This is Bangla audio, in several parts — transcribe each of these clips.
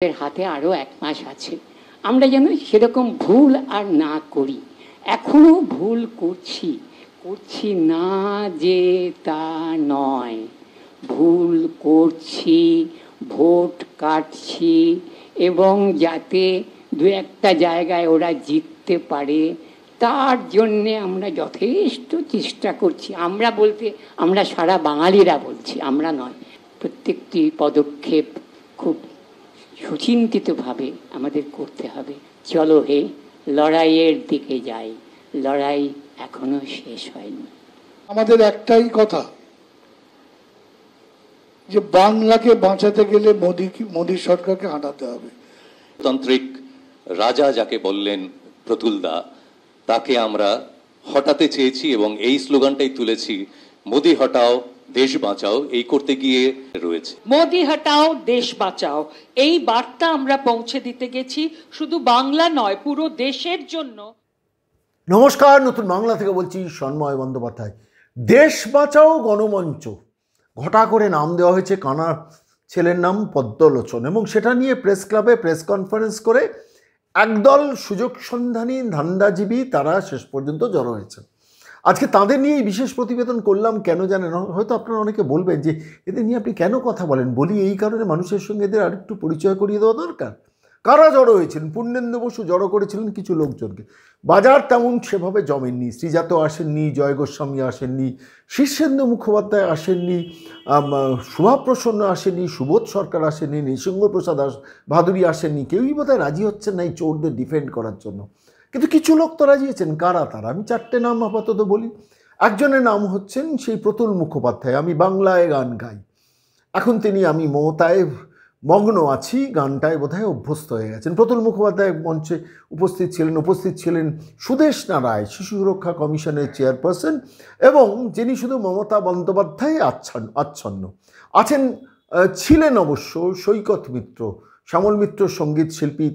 এর হাতে আরও 1 মাস আছে, আমরা যেন সেরকম ভুল আর না করি। এখনো ভুল করছি না যে তা নয়, ভুল করছি, ভোট কাটছি, এবং যাতে 2-1টা জায়গায় ওরা জিততে পারে তার জন্যে আমরা যথেষ্ট চেষ্টা করছি। আমরা বলতে আমরা সারা বাঙালিরা বলছি, আমরা নয়। প্রত্যেকটি পদক্ষেপ খুব সুচিন্তিতভাবে আমাদের করতে হবে। চলো হে, লড়াইয়ের দিকে যাই, লড়াই এখনো শেষ হয়নি। আমাদের একটাই কথা, যে বাংলাকে বাঁচাতে গেলে মোদী সরকারকে হাঁটাতে হবে। তান্ত্রিক রাজা যাকে বললেন প্রতুলদা, তাকে আমরা হটাতে চেয়েছি এবং এই স্লোগানটাই তুলেছি, মোদি হটাও দেশ বাঁচাও। এই করতে গিয়ে রয়েছে মোদি হটাও দেশ বাঁচাও, এই বার্তা আমরা পৌঁছে দিতে গেছি, শুধু বাংলা নয় পুরো দেশের জন্য। নমস্কার, নতুন বাংলা থেকে বলছি সন্ময় বন্দ্যোপাধ্যায়। দেশ বাঁচাও গণমঞ্চ ঘটা করে নাম দেওয়া হয়েছে কানা ছেলের নাম পদ্মলোচন, এবং সেটা নিয়ে প্রেস ক্লাবে প্রেস কনফারেন্স করে একদল সুযোগ সন্ধানী ধান্দাজীবী তারা শেষ পর্যন্ত জড়ো হয়েছে। আজকে তাদের নিয়েই বিশেষ প্রতিবেদন করলাম। কেন জানেন? হয়তো আপনারা অনেকে বলবেন যে এদের নিয়ে আপনি কেন কথা বলেন। বলি এই কারণে, মানুষের সঙ্গে এদের আরেকটু পরিচয় করিয়ে দেওয়া দরকার। কারা জড়ো হয়েছিলেন? পূর্ণেন্দু বসু জড়ো করেছিলেন কিছু লোকজনকে। বাজার তেমন সেভাবে জমেননি। শ্রীজাত আসেননি, জয় গোস্বামী আসেননি, শীর্ষেন্দু মুখোপাধ্যায় আসেননি, শুভাপ্রসন্ন আসেননি, সুবোধ সরকার আসেননি, নৃসিংহপ্রসাদ ভাদুরী আসেননি। কেউই বোধহয় রাজি হচ্ছেন না এই চোরদের ডিফেন্ড করার জন্য। কিন্তু কিছু লোক তো রাজি হয়েছেন। কারা তারা? আমি 4টে নাম আপাতত বলি। একজনের নাম হচ্ছেন সেই প্রতুল মুখোপাধ্যায়। আমি বাংলায় গান গাই, এখন তিনি আমি মমতায় মগ্ন আছি গানটায় বোধহয় অভ্যস্ত হয়ে গেছেন। প্রতুল মুখোপাধ্যায় মঞ্চে উপস্থিত ছিলেন সুদেষ্ণা রায়, শিশু সুরক্ষা কমিশনের চেয়ারপারসন, এবং যিনি শুধু মমতা বন্দ্যোপাধ্যায় আচ্ছন্ন ছিলেন অবশ্য সৈকত মিত্র, শ্যামল মিত্র সঙ্গীত শিল্পী,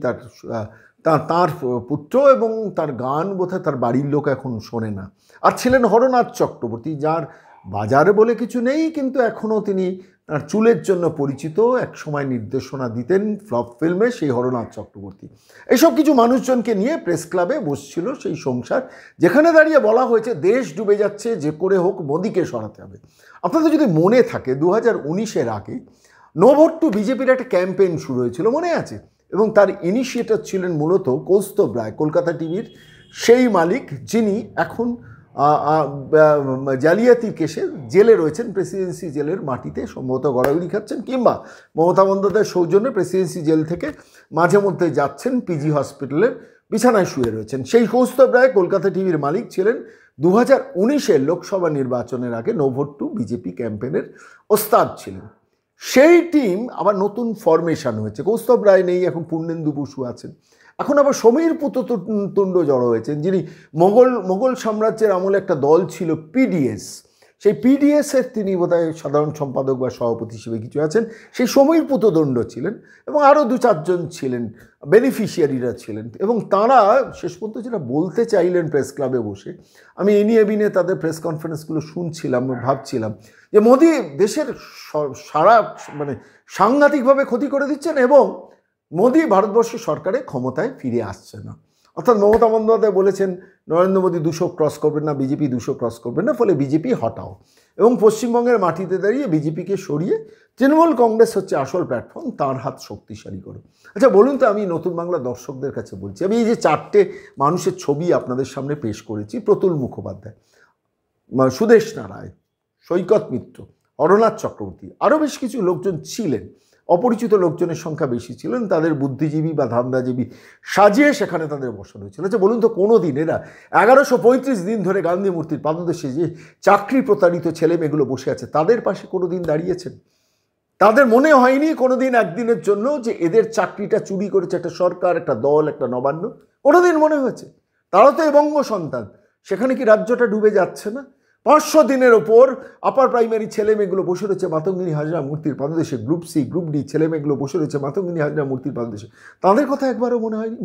তার পুত্র, এবং তার গান বোধহয় তার বাড়ির লোক এখন শোনে না। আর ছিলেন হরনাথ চক্রবর্তী, যার বাজারে বলে কিছু নেই, কিন্তু এখনও তিনি তার চুলের জন্য পরিচিত। এক সময় নির্দেশনা দিতেন ফ্লপ ফিল্মে সেই হরনাথ চক্রবর্তী। এইসব কিছু মানুষজনকে নিয়ে প্রেস ক্লাবে বসছিল সেই সংসার, যেখানে দাঁড়িয়ে বলা হয়েছে দেশ ডুবে যাচ্ছে, যে করে হোক মোদিকে সরাতে হবে। আপনাদের যদি মনে থাকে 2019-এর আগে নো ভোট টু বিজেপির একটা ক্যাম্পেইন শুরু হয়েছিল, মনে আছে? এবং তার ইনিশিয়েটর ছিলেন মূলত কৌস্তব রায়, কলকাতা টিভির সেই মালিক, যিনি এখন জালিয়াতি কেসে জেলে রয়েছেন, প্রেসিডেন্সি জেলের মাটিতে সম্ভবত গড়াগড়ি খাচ্ছেন, কিংবা মমতা বন্দ্যোপাধ্যায়ের সৌজন্যে প্রেসিডেন্সি জেল থেকে মাঝে মধ্যে যাচ্ছেন, পিজি হসপিটালের বিছানায় শুয়ে রয়েছেন। সেই কৌস্তব রায় কলকাতা টিভির মালিক ছিলেন 2019-এর লোকসভা নির্বাচনের আগে নো ভোট টু বিজেপি ক্যাম্পেইনের ওস্তাদ ছিলেন। সেই টিম আবার নতুন ফরমেশন হয়েছে। কৌস্তব রায় নেই, এখন পূর্ণেন্দু বসু আছেন। এখন আবার সমীর পুততুণ্ড জড়ো হয়েছেন, যিনি মোগল সাম্রাজ্যের আমলে একটা দল ছিল পিডিএস, সেই পিডিএসের তিনি বোধহয় সাধারণ সম্পাদক বা সভাপতি হিসেবে কিছু আছেন। সেই সমীর পুতদণ্ড ছিলেন, এবং আরও 2-4 জন ছিলেন, বেনিফিশিয়ারিরা ছিলেন। এবং তাঁরা শেষ পর্যন্ত যেটা বলতে চাইলেন প্রেস ক্লাবে বসে, আমি এ তাদের প্রেস কনফারেন্সগুলো শুনছিলাম, ভাবছিলাম যে মোদি দেশের সারা সাংঘাতিকভাবে ক্ষতি করে দিচ্ছেন, এবং মোদি ভারতবর্ষ সরকারে ক্ষমতায় ফিরে আসছে না। অর্থাৎ মমতা বন্দ্যোপাধ্যায় বলেছেন নরেন্দ্র মোদী 200 ক্রস করবেন না, বিজেপি 200 ক্রস করবেন না, ফলে বিজেপি হটাও, এবং পশ্চিমবঙ্গের মাটিতে দাঁড়িয়ে বিজেপিকে সরিয়ে তৃণমূল কংগ্রেস হচ্ছে আসল প্ল্যাটফর্ম, তার হাত শক্তিশালী করো। আচ্ছা বলুন তো, আমি নতুন বাংলা দর্শকদের কাছে বলছি, আমি এই যে 4টে মানুষের ছবি আপনাদের সামনে পেশ করেছি, প্রতুল মুখোপাধ্যায়, সুদেষ্ণা রায়, সৈকত মিত্র, হরনাথ চক্রবর্তী, আরও বেশ কিছু লোকজন ছিলেন, অপরিচিত লোকজনের সংখ্যা বেশি ছিলেন, তাদের বুদ্ধিজীবী বা ধান্দাজীবী সাজিয়ে সেখানে তাদের বসানো হয়েছিল। আচ্ছা বলুন তো, কোনো দিন এরা 1135 দিন ধরে গান্ধী মূর্তির পাদদেশে যে চাকরি প্রতারিত ছেলে মেয়েগুলো বসে আছে, তাদের পাশে কোনো দিন দাঁড়িয়েছেন? তাদের মনে হয়নি কোনো দিন একদিনের জন্য যে এদের চাকরিটা চুরি করেছে একটা সরকার, একটা দল, একটা নবান্ন? কোনো দিন মনে হয়েছে? তারা তো এ বঙ্গ সন্তান। সেখানে কি রাজ্যটা ডুবে যাচ্ছে না? 500 দিনের ওপর আপার প্রাইমারি ছেলে মেয়েগুলো বসে রয়েছে মাতঙ্গিনী হাজরা মূর্তির পাদদেশে, গ্রুপ সি গ্রুপ ডি ছেলে মেয়েগুলো বসে রয়েছে মাতঙ্গিনী হাজরা মূর্তির পাদদেশে। তাদের কথা একবারও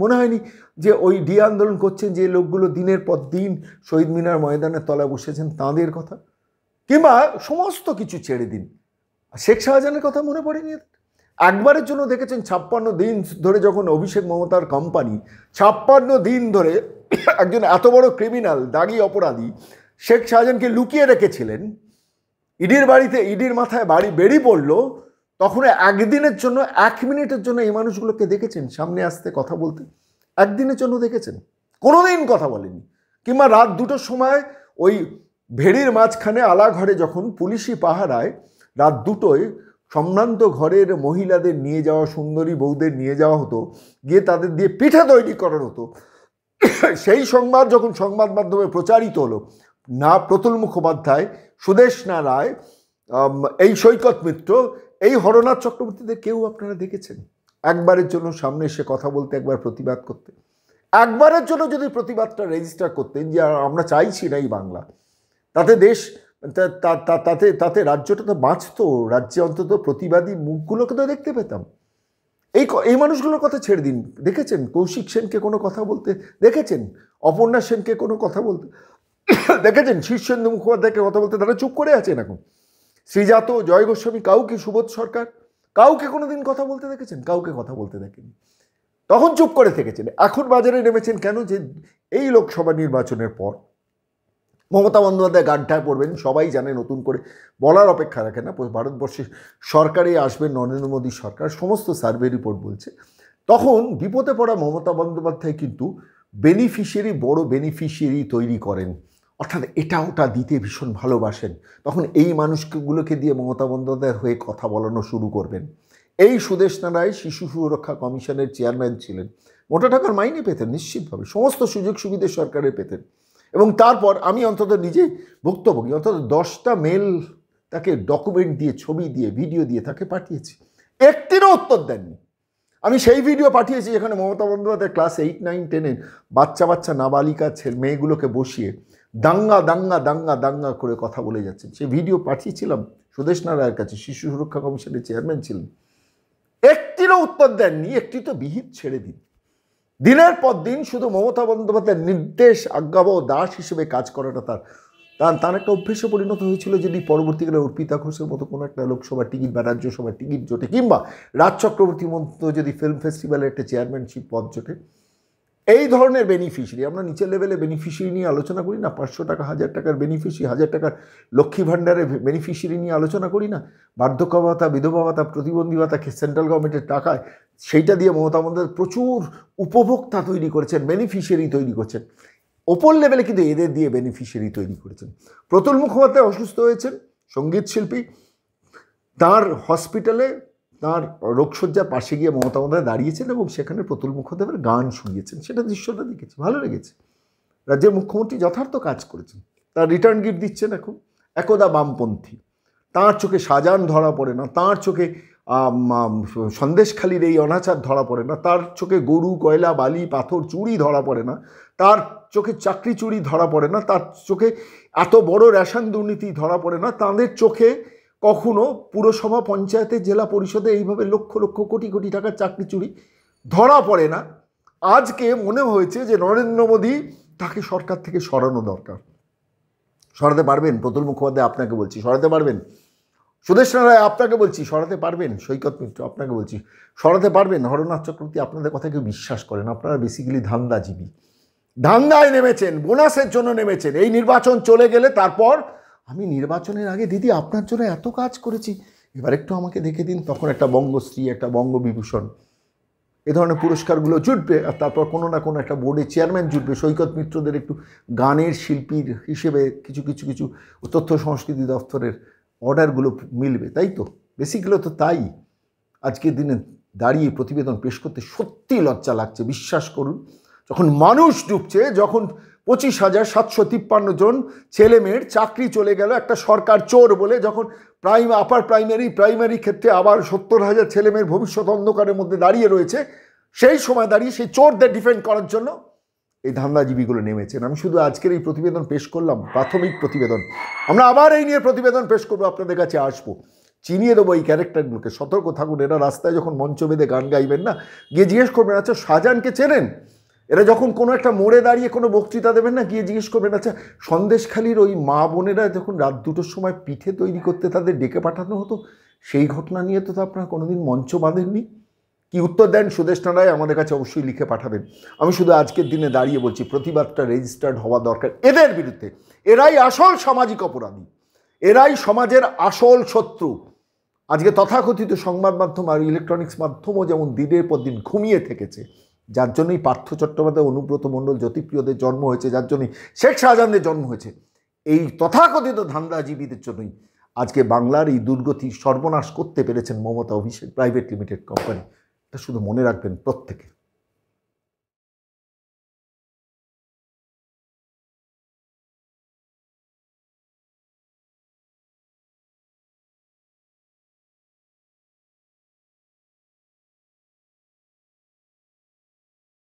মনে হয়নি যে ওই ডি আন্দোলন করছেন যে লোকগুলো দিনের পর দিন শহীদ মিনার ময়দানের তলায় বসেছেন, তাদের কথা? কিংবা সমস্ত কিছু ছেড়ে দিন, শেখ শাহজাহানের কথা মনে পড়েনি? একবারের জন্য দেখেছেন 56 দিন ধরে যখন অভিষেক মমতার কোম্পানি 56 দিন ধরে একজন এত বড় ক্রিমিনাল দাগি অপরাধী শেখ শাহজাহানকে লুকিয়ে রেখেছিলেন, ইডির বাড়িতে ইডির মাথায় বাড়ি বেরিয়ে পড়লো, তখন একদিনের জন্য 1 মিনিটের জন্য এই মানুষগুলোকে দেখেছেন সামনে আসতে কথা বলতে? একদিনের জন্য দেখেছেন? কোনোদিন কথা বলেনি। কিংবা রাত 2টোর সময় ওই ভেড়ির মাঝখানে আলা ঘরে যখন পুলিশি পাহারায় রাত 2টোয় সম্ভ্রান্ত ঘরের মহিলাদের নিয়ে যাওয়া, সুন্দরী বউদের নিয়ে যাওয়া হতো, গিয়ে তাদের দিয়ে পিঠা তৈরি করানো হতো, সেই সংবাদ যখন সংবাদ মাধ্যমে প্রচারিত হলো, না প্রতুল মুখোপাধ্যায়, সুদেষ্ণা রায়, এই সৈকত মিত্র, এই হরনাথ চক্রবর্তীদের কেউ আপনারা দেখেছেন একবারের জন্য সামনে এসে কথা বলতে, একবার প্রতিবাদ করতে? একবারের জন্য যদি প্রতিবাদটা রেজিস্টার করতেন যে আমরা চাইছি না এই বাংলা, তাতে দেশ, তাতে রাজ্যটা তো বাঁচত, রাজ্যে অন্তত প্রতিবাদী মুখগুলোকে তো দেখতে পেতাম। এই মানুষগুলোর কথা ছেড়ে দিন। দেখেছেন কৌশিক সেনকে কোনো কথা বলতে? দেখেছেন অপর্ণা সেনকে কোনো কথা বলতে? দেখেছেন শীর্ষেন্দু মুখোপাধ্যায়কে কথা বলতে? তারা চুপ করে আছেন এখন। শ্রীজাত, জয় গোস্বামী, কাউকে, সুবোধ সরকার, কাউকে কোনোদিন কথা বলতে দেখেছেন? কাউকে কথা বলতে দেখেনি। তখন চুপ করে থেকেছেন। এখন বাজারে নেমেছেন কেন? যে এই লোকসভা নির্বাচনের পর মমতা বন্দ্যোপাধ্যায় গাড্ডায় পড়বেন সবাই জানে, নতুন করে বলার অপেক্ষা রাখে না। ভারতবর্ষে সরকারে আসবেন নরেন্দ্র মোদী সরকার, সমস্ত সার্ভে রিপোর্ট বলছে। তখন বিপদে পড়া মমতা বন্দ্যোপাধ্যায় কিন্তু বেনিফিশিয়ারি, বড় বেনিফিশিয়ারি তৈরি করেন, অর্থাৎ এটা ওটা দিতে ভীষণ ভালোবাসেন। তখন এই মানুষগুলোকে দিয়ে মমতা বন্দ্যোপাধ্যায়ের হয়ে কথা বলানো শুরু করবেন। এই সুদেষ্ণা রায় শিশু সুরক্ষা কমিশনের চেয়ারম্যান ছিলেন, মোটা টাকার মাইনে পেতেন নিশ্চিতভাবে, সমস্ত সুযোগ সুবিধা সরকারের পেতেন। এবং তারপর আমি অন্তত নিজে ভুক্তভোগী, অন্তত 10টা মেল তাকে ডকুমেন্ট দিয়ে, ছবি দিয়ে, ভিডিও দিয়ে তাকে পাঠিয়েছি, একটিরও উত্তর দেননি। আমি সেই ভিডিও পাঠিয়েছি যেখানে মমতা বন্দ্যোপাধ্যায় ক্লাস 8, 9, 10 বাচ্চা নাবালিকা মেয়েগুলোকে বসিয়ে দাঙ্গা দাঙ্গা দাঙ্গা দাঙ্গা করে কথা বলে যাচ্ছেন। সেই ভিডিও পাঠিয়েছিলাম সুদেষ্ণা রায়ের কাছে, শিশু সুরক্ষা কমিশনের চেয়ারম্যান ছিলেন। একটিরও উত্তর দেননি, একটি তো বিহিত ছেড়ে দিন। দিনের পর দিন শুধু মমতা বন্দ্যোপাধ্যায়ের নির্দেশ, আজ্ঞাবহ দাস হিসেবে কাজ করাটা তার একটা অভ্যেসে পরিণত হয়েছিল। যদি পরবর্তীকালে অর্পিতা ঘোষের মতো কোনো একটা লোকসভা টিকিট বা রাজ্যসভা টিকিট জোটে, কিংবা রাজ চক্রবর্তীর মতো যদি ফিল্ম ফেস্টিভ্যালের একটা চেয়ারম্যানশিপ পদ জোটে, এই ধরনের বেনিফিশিয়ারি, আমরা নিচের লেভেলে বেনিফিশিয়ারি নিয়ে আলোচনা করি না, 500 টাকা 1000 টাকার বেনিফিশিয়ারি, 1000 টাকার লক্ষ্মী ভাণ্ডারের বেনিফিশিয়ারি নিয়ে আলোচনা করি না, বার্ধক্য ভাতা, বিধবা ভাতা, প্রতিবন্ধী ভাতা সেন্ট্রাল গভর্নমেন্টের টাকায়, সেইটা দিয়ে মমতা বন্দ্যোপাধ্যায় প্রচুর উপভোক্তা তৈরি করেছেন, বেনিফিশিয়ারি তৈরি করছেন। ওপর লেভেলে কিন্তু এদের দিয়ে বেনিফিশিয়ারি তৈরি করেছেন। প্রতুল মুখোপাধ্যায় অসুস্থ হয়েছেন, সঙ্গীত শিল্পী, তার হসপিটালে তার রোগশয্যার পাশে গিয়ে মমতা বন্দ্যোপাধ্যায় দাঁড়িয়েছেন এবং সেখানে প্রতুল মুখোপাধ্যায়ের গান শুনিয়েছেন। সেটা দৃশ্যটা দেখেছি, ভালো লেগেছে। রাজ্যের মুখ্যমন্ত্রী যথার্থ কাজ করেছেন, তার রিটার্ন গিফট দিচ্ছেন এখন। একদা বামপন্থী, তাঁর চোখে শাহজাহান ধরা পড়ে না, তাঁর চোখে সন্দেশখালির এই অনাচার ধরা পড়ে না, তার চোখে গরু, কয়লা, বালি, পাথর, চুরি ধরা পড়ে না, তার চোখে চাকরি চুরি ধরা পড়ে না, তার চোখে এত বড় রেশন দুর্নীতি ধরা পড়ে না, তাদের চোখে কখনো পুরসভা, পঞ্চায়েতে, জেলা পরিষদে এইভাবে লক্ষ লক্ষ কোটি কোটি টাকার চাকরি চুরি ধরা পড়ে না। আজকে মনে হয়েছে যে নরেন্দ্র মোদী তাকে সরকার থেকে সরানো দরকার। সরাতে পারবেন? প্রতুল মুখোপাধ্যায় আপনাকে বলছি, সরাতে পারবেন? সুদেষ্ণা রায় আপনাকে বলছি, সরাতে পারবেন? সৈকত মিত্র আপনাকে বলছি, সরাতে পারবেন? হরনাথ চক্রবর্তী, আপনাদের কথা কেউ বিশ্বাস করেন, আপনারা বেসিক্যালি ধান্দাজীবী, ধান্দায় নেমেছেন, বোনাসের জন্য নেমেছেন। এই নির্বাচন চলে গেলে তারপর আমি নির্বাচনের আগে দিদি আপনার জন্য এত কাজ করেছি, এবার একটু আমাকে দেখে দিন, তখন একটা বঙ্গশ্রী, একটা বঙ্গবিভূষণ, এ ধরনের পুরস্কারগুলো জুটবে। আর তারপর কোনো না কোনো একটা বোর্ডের চেয়ারম্যান জুটবে, সৈকত মিত্রদের একটু গানের শিল্পীর হিসেবে কিছু কিছু কিছু তথ্য সংস্কৃতি দপ্তরের অর্ডারগুলো মিলবে, তাই তো? বেসিক্যালি তো তাই। আজকের দিনে দাঁড়িয়ে প্রতিবেদন পেশ করতে সত্যি লজ্জা লাগছে, বিশ্বাস করুন। যখন মানুষ ডুবছে, যখন 25,753 জন ছেলে মেয়ের চাকরি চলে গেল একটা সরকার চোর বলে, যখন আপার প্রাইমারি ক্ষেত্রে আবার 70,000 ছেলে মেয়ের ভবিষ্যৎ অন্ধকারের মধ্যে দাঁড়িয়ে রয়েছে, সেই সময় দাঁড়িয়ে সেই চোরদের ডিফেন্ড করার জন্য এই ধান্দাজীবীগুলো নেমেছেন। আমি শুধু আজকের এই প্রতিবেদন পেশ করলাম, প্রাথমিক প্রতিবেদন। আমরা আবার এই নিয়ে প্রতিবেদন পেশ করবো, আপনাদের কাছে আসবো, চিনিয়ে দেবো এই ক্যারেক্টারগুলোকে। সতর্ক থাকুন, এরা রাস্তায় যখন মঞ্চ বেঁধে গান গাইবেন না, গিয়ে জিজ্ঞেস করবেন, আচ্ছা শাহজাহানকে চেনেন? এরা যখন কোনো একটা মোড়ে দাঁড়িয়ে কোনো বক্তৃতা দেবেন না, গিয়ে জিজ্ঞেস করবেন আচ্ছা সন্দেশখালির ওই মা বোনেরা যখন রাত 2টোর সময় পিঠে তৈরি করতে তাদের ডেকে পাঠানো হতো, সেই ঘটনা নিয়ে তো আপনারা কোনোদিন মঞ্চ বাঁধেননি। কি উত্তর দেন সুদেষ্ণা রায় আমাদের কাছে অবশ্যই লিখে পাঠাবেন। আমি শুধু আজকের দিনে দাঁড়িয়ে বলছি প্রতিবাদটা রেজিস্টার্ড হওয়া দরকার এদের বিরুদ্ধে। এরাই আসল সামাজিক অপরাধী, এরাই সমাজের আসল শত্রু। আজকে তথাকথিত সংবাদ মাধ্যম আর ইলেকট্রনিক্স মাধ্যমও যেমন দিনের পর দিন ঘুমিয়ে থেকেছে, যার জন্যই পার্থ চট্টোপাধ্যায়, অনুব্রত মণ্ডল, জ্যোতিপ্রিয়দের জন্ম হয়েছে, যার জন্যই শেখ শাহজাহানের জন্ম হয়েছে, এই তথাকথিত ধান্দাজীবীদের জন্যই আজকে বাংলার এই দুর্গতি সর্বনাশ করতে পেরেছেন মমতা অভিষেক প্রাইভেট লিমিটেড কোম্পানি। এটা শুধু মনে রাখবেন প্রত্যেকে।